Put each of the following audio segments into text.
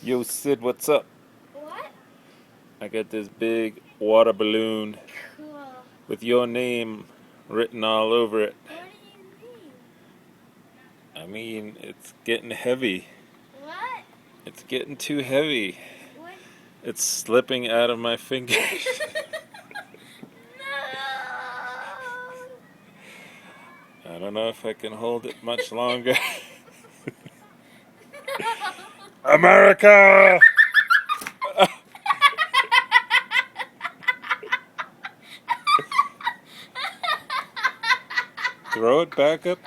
Yo, Sid, what's up? What? I got this big water balloon Cool. with your name written all over it. What do you mean? I mean, it's getting heavy. What? It's getting too heavy. What? It's slipping out of my fingers. No! I don't know if I can hold it much longer. America! Throw it back up.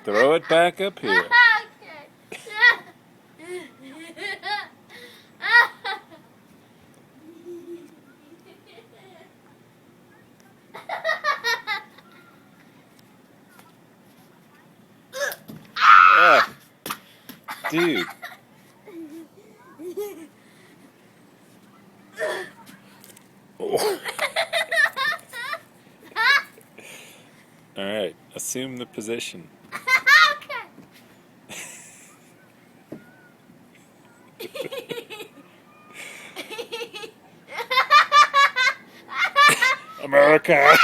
Throw it back up here. Ah, dude. Oh. Alright, assume the position. America!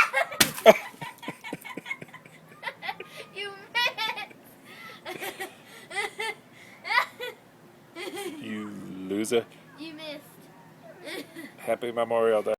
You missed. You loser. You missed. Happy Memorial Day.